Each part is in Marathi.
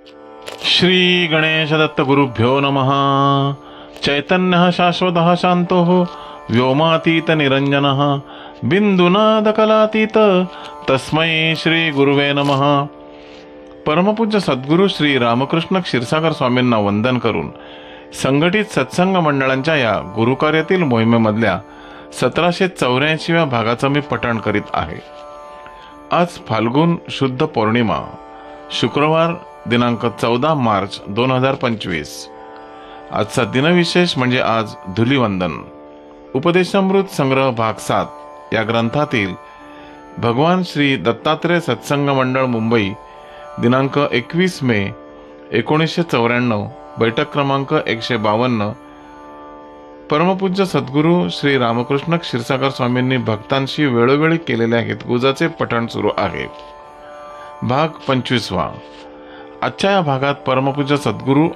श्री गणेश दत्त गुरुभ्यो नमः। चैतन्य शाश्वतः शांतो व्योमातीत निरंजनः बिंदुनाद कलातीत तस्मै श्री गुरुवे नमः। परमपूज्य सद्गुरू श्री रामकृष्ण क्षीरसागर स्वामींना वंदन करून संघटित सत्संग मंडळांच्या या गुरुकार्यातील मोहिमेमधल्या 1784व्या भागाचं मी पठण करीत आहे। आज फाल्गुन शुद्ध पौर्णिमा, शुक्रवार दिनांक 14 मार्च 2025। आजचा दिनविशेष म्हणजे आज धुलिवंदन। उपदेशामृत संग्रह भाग 7 या ग्रंथातील भगवान श्री दत्तात्रेय सत्संग मंडळ मुंबई दिनांक 21 मे 1994, बैठक क्रमांक 152, परमपूज्य सद्गुरू श्री रामकृष्ण क्षीरसागर स्वामींनी भक्तांशी वेळोवेळी केलेल्या हितगुजाचे पठण सुरू आहे। भाग 25वा। आजच्या या भागात परमपूज्य सद्गुरू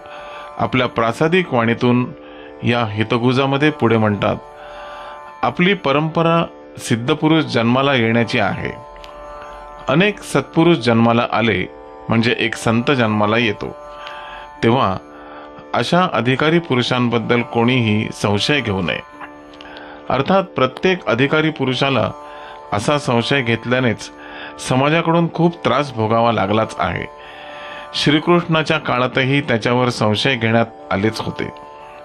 आपल्या प्रासादिक वाणीतून या हितगुजामध्ये पुढे म्हणतात, आपली परंपरा सिद्धपुरुष जन्माला येण्याची आहे। अनेक सत्पुरुष जन्माला आले म्हणजे एक संत जन्माला येतो। तेव्हा अशा अधिकारी पुरुषांबद्दल कोणीही संशय घेऊ नये। अर्थात प्रत्येक अधिकारी पुरुषाला असा संशय घेतल्यानेच समाजाकडून खूप त्रास भोगावा लागलाच आहे। श्रीकृष्णाच्या काळातही त्याच्यावर संशय घेण्यात आलेच होते।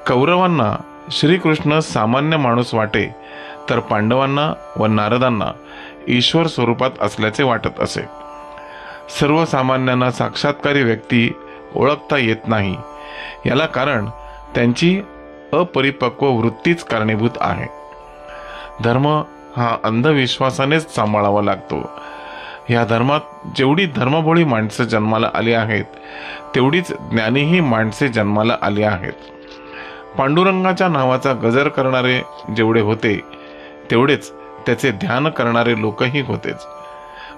कौरवांना श्रीकृष्ण सामान्य माणूस वाटे, तर पांडवांना व नारदांना ईश्वर स्वरूपात असल्याचे वाटत असे। सर्वसामान्यांना साक्षात्कारी व्यक्ती ओळखता येत नाही, याला कारण त्यांची अपरिपक्व वृत्तीच कारणीभूत आहे। धर्म हा अंधविश्वासानेच सांभाळावा लागतो। या धर्मात जेवढी धर्मभोळी माणसं जन्माला आली आहेत, तेवढीच ज्ञानीही माणसे जन्माला आली आहेत। पांडुरंगाच्या नावाचा गजर करणारे जेवढे होते, तेवढेच त्याचे ध्यान करणारे लोकही होतेच।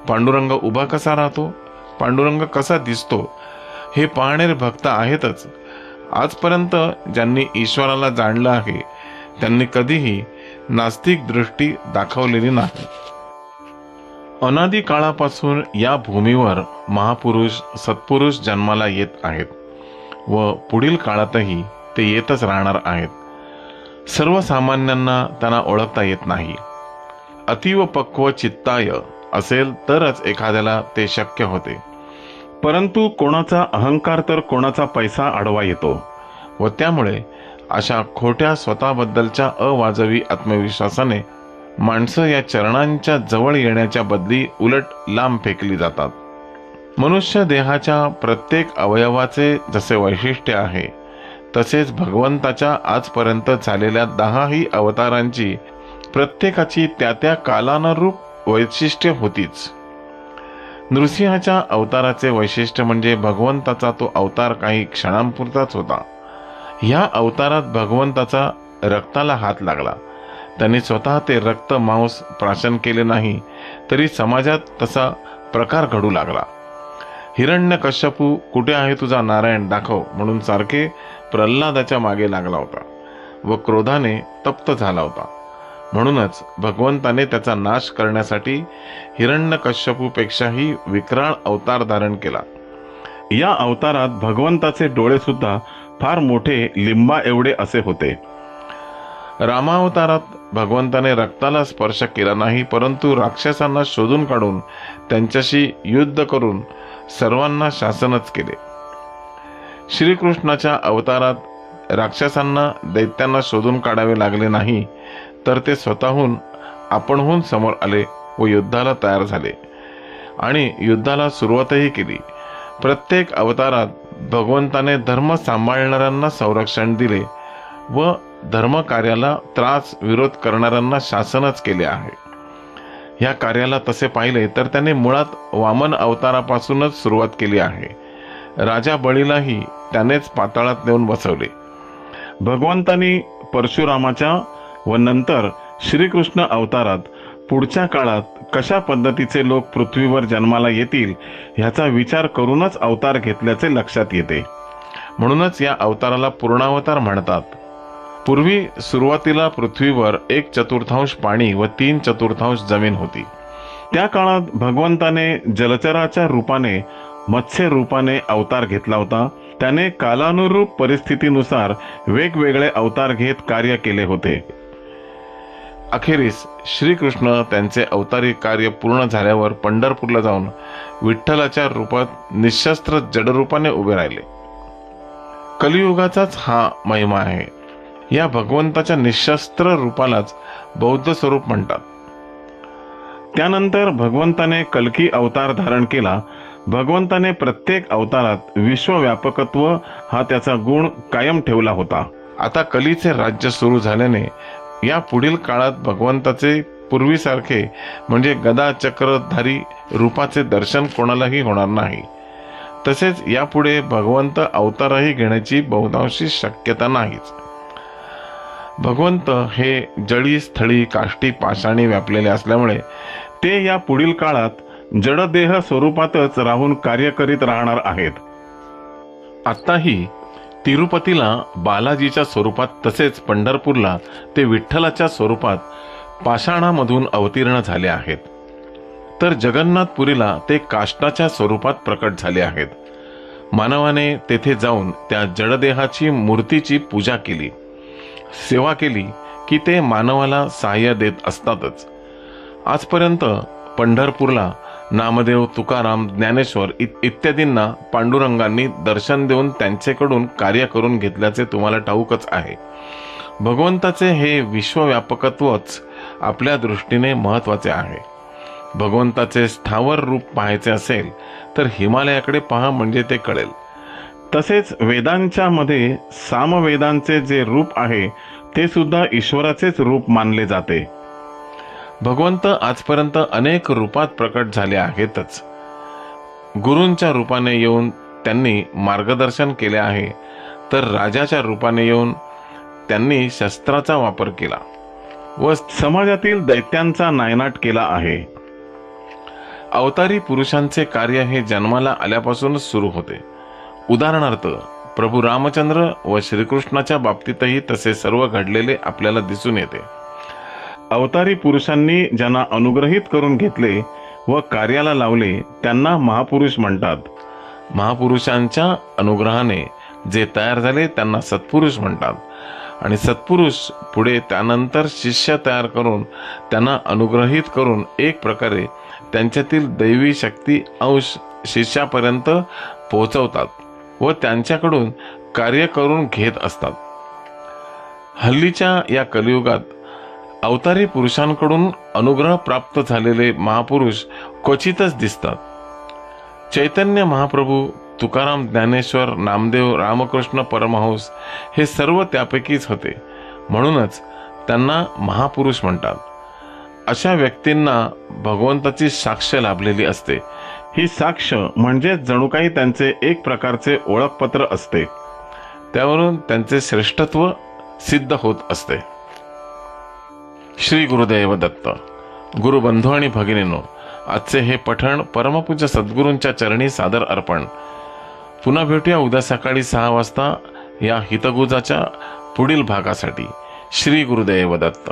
पांडुरंग उभा कसा राहतो, पांडुरंग कसा दिसतो, हे पाहणारे भक्त आहेतच। आजपर्यंत ज्यांनी ईश्वराला जाणलं आहे, त्यांनी कधीही नास्तिक दृष्टी दाखवलेली नाही। अनादी काळापासून या भूमीवर महापुरुष सत्पुरुष जन्माला येत आहेत व पुढील काळातही ते येतच राहणार आहेत। सर्वसामान्यांना त्यांना ओळखता येत नाही। अतीव पक्व चित्ताय असेल तरच एखाद्याला ते शक्य होते। परंतु कोणाचा अहंकार तर कोणाचा पैसा आडवा येतो व त्यामुळे अशा खोट्या स्वतःबद्दलच्या अवाजवी आत्मविश्वासाने माणसं या चरणांच्या जवळ येण्याच्या बदली उलट लांब फेकली जातात। मनुष्य देहाच्या प्रत्येक अवयवाचे जसे वैशिष्ट्य आहे, तसेच भगवंताच्या आजपर्यंत झालेल्या 10ही अवतारांची प्रत्येकाची त्या त्या कालानुरूप वैशिष्ट्य होतीच। नृसिंहाच्या अवताराचे वैशिष्ट्य म्हणजे भगवंताचा तो अवतार काही क्षणांपुरताच होता। ह्या अवतारात भगवंताचा रक्ताला हात लागला। त्यांनी स्वतः ते रक्त मांस प्राशन केले नाही, तरी समाजात तसा प्रकार घडू लागला। हिरण्यकश्यपू कुठे आहे तुझा नारायण दाखव म्हणून सारखे प्रल्हादाच्या मागे लागला होता व क्रोधाने तप्त झाला होता। म्हणूनच भगवंताने त्याचा नाश करण्यासाठी हिरण्यकश्यपूपेक्षाही विक्राळ अवतार धारण केला। या अवतारात भगवंताचे डोळे सुद्धा फार मोठे, लिंबा एवढे असे होते। रामावतारात भगवंताने रक्ताला स्पर्श केला नाही, परंतु राक्षसांना शोधून काढून त्यांच्याशी युद्ध करून सर्वांना शासनच केले। श्रीकृष्णाच्या अवतारात राक्षसांना दैत्यांना शोधून काढावे लागले नाही, तर ते स्वतःहून आपणहून समोर आले व युद्धाला तयार झाले आणि युद्धाला सुरुवातही केली। प्रत्येक अवतारात भगवंताने धर्म सांभाळणाऱ्यांना संरक्षण दिले व धर्म कार्याला त्रास विरोध करणाऱ्यांना शासनच केले आहे। ह्या कार्याला तसे पाहिले तर त्याने मुळात वामन अवतारापासूनच सुरुवात केली आहे। राजा बळीलाही त्यानेच पाताळात नेऊन बसवले। भगवंतानी परशुरामाच्या व नंतर श्रीकृष्ण अवतारात पुढच्या काळात कशा पद्धतीचे लोक पृथ्वीवर जन्माला येतील ह्याचा विचार करूनच अवतार घेतल्याचे लक्षात येते। म्हणूनच या अवताराला पूर्णावतार म्हणतात। पूर्वी सुरुवातीला पृथ्वीवर 1/4 पाणी व 3/4 जमीन होती। त्या काळात भगवंताने जलचराच्या रूपाने मत्स्य रूपाने अवतार घेतला होता. त्याने कालानुरूप परिस्थितीनुसार वेगवेगळे अवतार घेत कार्य केले होते. अखेरीस श्रीकृष्ण त्यांचे अवतारी कार्य पूर्ण झाल्यावर पंढरपूरला जाऊन विठ्ठलाच्या रूपात निशस्त्र जडरूपाने उभे राहिले. कलियुगाचाच हा महिमा आहे. या भगवंताच्या निशस्त्र रूपालाच बौद्ध स्वरूप म्हणतात. त्यानंतर भगवंताने कल्की अवतार धारण केला. भगवंताने प्रत्येक अवतारात विश्वव्यापकत्व हा त्याचा गुण कायम ठेवला होता. आता कलीचे राज्य सुरू झाल्याने या पुढील काळात भगवंताचे पूर्वीसारखे म्हणजे गदा चक्रधारी रूपाचे दर्शन कोणालाही होणार नाही. तसेच यापुढे भगवंत अवतारही घेण्याची बहुतांशी शक्यता नाहीच. भगवंत हे जळी स्थळी काष्टी पाषाणी व्यापलेले असल्यामुळे ते या पुढील काळात जडदेह स्वरूपातच राहून कार्य करीत राहणार आहेत. आताही तिरुपतीला बालाजीच्या स्वरूपात तसेच पंढरपूरला ते विठ्ठलाच्या स्वरूपात पाषाणामधून अवतीर्ण झाले आहेत. तर जगन्नाथपुरीला ते काष्टाच्या स्वरूपात प्रकट झाले आहेत. मानवाने तेथे जाऊन त्या जडदेहाची मूर्तीची पूजा केली, सेवा केली की ते मानवाला सहाय्य देत असतातच. आजपर्यंत पंढरपूरला नामदेव, तुकाराम, ज्ञानेश्वर इत्यादींना पांडुरंगांनी दर्शन देऊन त्यांचेकडून कार्य करून घेतल्याचे तुम्हाला ठाऊकच आहे. भगवंताचे हे विश्वव्यापकत्वच आपल्या दृष्टीने महत्त्वाचे आहे. भगवंताचे स्थावर रूप पाहायचे असेल तर हिमालयाकडे पहा, म्हणजे ते कळेल. तसेच वेदांच्या मध्ये सामवेदांचे जे रूप आहे ते सुद्धा ईश्वराचेच रूप मानले जाते. भगवंत आजपर्यंत अनेक रूपात प्रकट झाले आहेतच. गुरूंच्या रूपाने येऊन त्यांनी मार्गदर्शन केले आहे, तर राजाच्या रूपाने येऊन त्यांनी शस्त्राचा वापर केला व समाजातील दैत्यांचा नायनाट केला आहे. अवतारी पुरुषांचे कार्य हे जन्माला आल्यापासूनच सुरू होते. उदाहरणार्थ प्रभू रामचंद्र व श्रीकृष्णाच्या बाबतीतही तसे सर्व घडलेले आपल्याला दिसून येते. अवतारी पुरुषांनी ज्यांना अनुग्रहित करून घेतले व कार्याला लावले त्यांना महापुरुष म्हणतात. महापुरुषांच्या अनुग्रहाने जे तयार झाले त्यांना सत्पुरुष म्हणतात. आणि सत्पुरुष पुढे त्यानंतर शिष्य तयार करून त्यांना अनुग्रहित करून एक प्रकारे त्यांच्यातील दैवी शक्ती अंश शिष्यापर्यंत पोहोचवतात व त्यांच्याकडून कार्य करून घेत असतात. हल्लीच्या या कलियुगात अवतारी पुरुषांकडून अनुग्रह प्राप्त झालेले महापुरुष क्वचितच दिसतात. चैतन्य महाप्रभू, तुकाराम, ज्ञानेश्वर, नामदेव, रामकृष्ण परमहंस हे सर्व त्यापैकीच होते. म्हणूनच त्यांना महापुरुष म्हणतात. अशा व्यक्तींना भगवंताची साक्ष लाभलेली असते. ही साक्ष म्हणजे जणू काही त्यांचे एक प्रकारचे ओळखपत्र असते. त्यावरून त्यांचे श्रेष्ठत्व सिद्ध होत असते. श्री गुरुदेव दत्त. गुरुबंधू आणि भगिनींनो, आजचे हे पठण परमपूज्य सद्गुरूंच्या चरणी सादर अर्पण. पुन्हा भेटूया उद्या सकाळी 6 वाजता या हितगुजाच्या पुढील भागासाठी. श्री गुरुदेव दत्त.